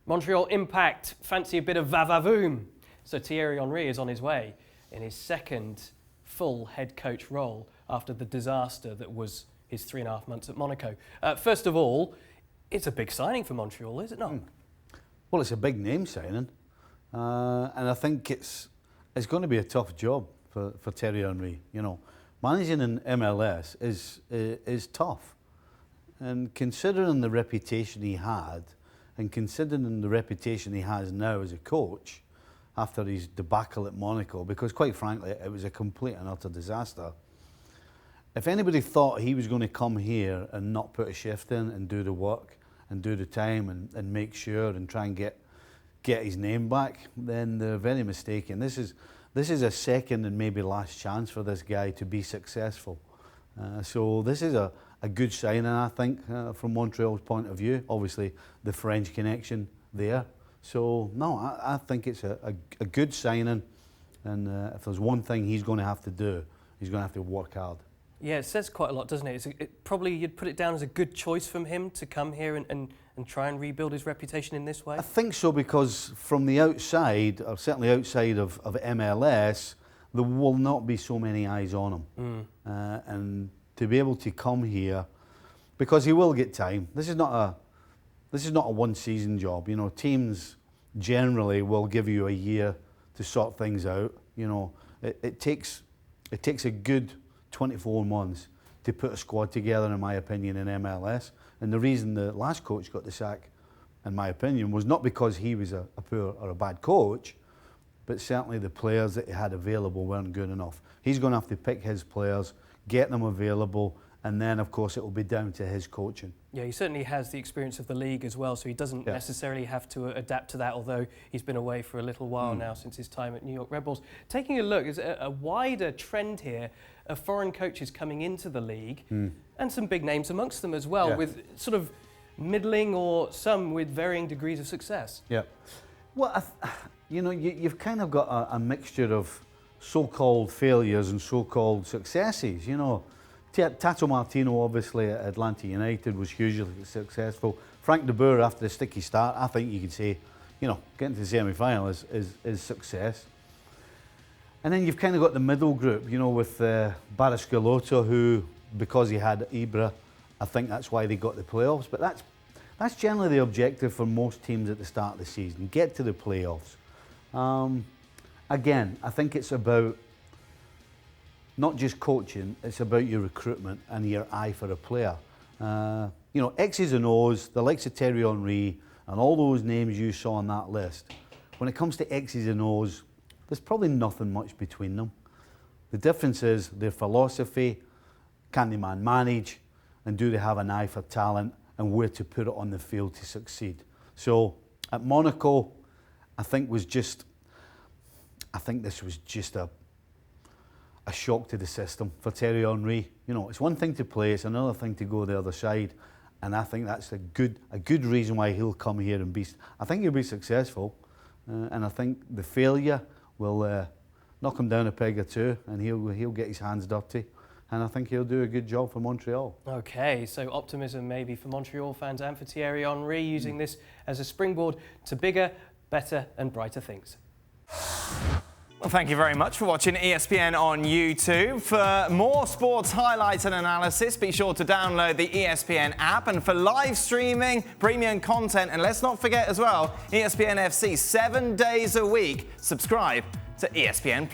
Montreal Impact fancy a bit of va-va-voom. So Thierry Henry is on his way in his second full head coach role after the disaster that was his 3.5 months at Monaco. First of all, it's a big signing for Montreal, is it not? Well, it's a big name signing, and I think it's going to be a tough job for Thierry Henry. You know, managing in MLS is tough, and considering the reputation he had, and considering the reputation he has now as a coach after his debacle at Monaco, because quite frankly it was a complete and utter disaster. If anybody thought he was going to come here and not put a shift in and do the work and do the time and make sure and try and get his name back, then they're very mistaken. This is a second and maybe last chance for this guy to be successful. So this is a good signing, I think, from Montreal's point of view. Obviously, the French connection there. So, no, I think it's a good signing. And if there's one thing he's going to have to do, he's going to have to work hard. Yeah, it says quite a lot, doesn't it? Probably you'd put it down as a good choice from him to come here and try and rebuild his reputation in this way? I think so, because from the outside, or certainly outside of MLS, there will not be so many eyes on him. And to be able to come here, because he will get time. This is not a one-season job. You know, teams generally will give you a year to sort things out. You know, it takes a good 24 months to put a squad together, in my opinion, in MLS. And the reason the last coach got the sack, in my opinion, was not because he was a poor or a bad coach, but certainly the players that he had available weren't good enough. He's going to have to pick his players, get them available, and then, of course, it will be down to his coaching. Yeah, he certainly has the experience of the league as well, so he doesn't necessarily have to adapt to that, although he's been away for a little while now since his time at New York Red Bulls. Taking a look, there's a wider trend here of foreign coaches coming into the league, and some big names amongst them as well, with sort of middling or some with varying degrees of success. Yeah. Well, you know, you've kind of got a mixture of so-called failures and so-called successes, you know. Tato Martino, obviously, at Atlanta United was hugely successful. Frank de Boer, after a sticky start, I think you could say, you know, getting to the semi-final is success. And then you've kind of got the middle group, you know, with Barascalotto, who, because he had Ibra, I think that's why they got the playoffs. But that's generally the objective for most teams at the start of the season, get to the playoffs. Again, I think it's about not just coaching, it's about your recruitment and your eye for a player. You know, X's and O's, the likes of Thierry Henry and all those names you saw on that list, when it comes to X's and O's, there's probably nothing much between them. The difference is their philosophy, can the man manage, and do they have an eye for talent and where to put it on the field to succeed. So at Monaco, I think this was just a shock to the system for Thierry Henry. You know, it's one thing to play, it's another thing to go the other side, and I think that's a good reason why he'll come here and be. I think he'll be successful, and I think the failure will knock him down a peg or two, and he'll get his hands dirty, and I think he'll do a good job for Montreal. Okay, so optimism maybe for Montreal fans and for Thierry Henry, using this as a springboard to bigger, better, and brighter things. Well, thank you very much for watching ESPN on YouTube. For more sports highlights and analysis, be sure to download the ESPN app. And for live streaming, premium content, and let's not forget as well, ESPN FC 7 days a week. Subscribe to ESPN+.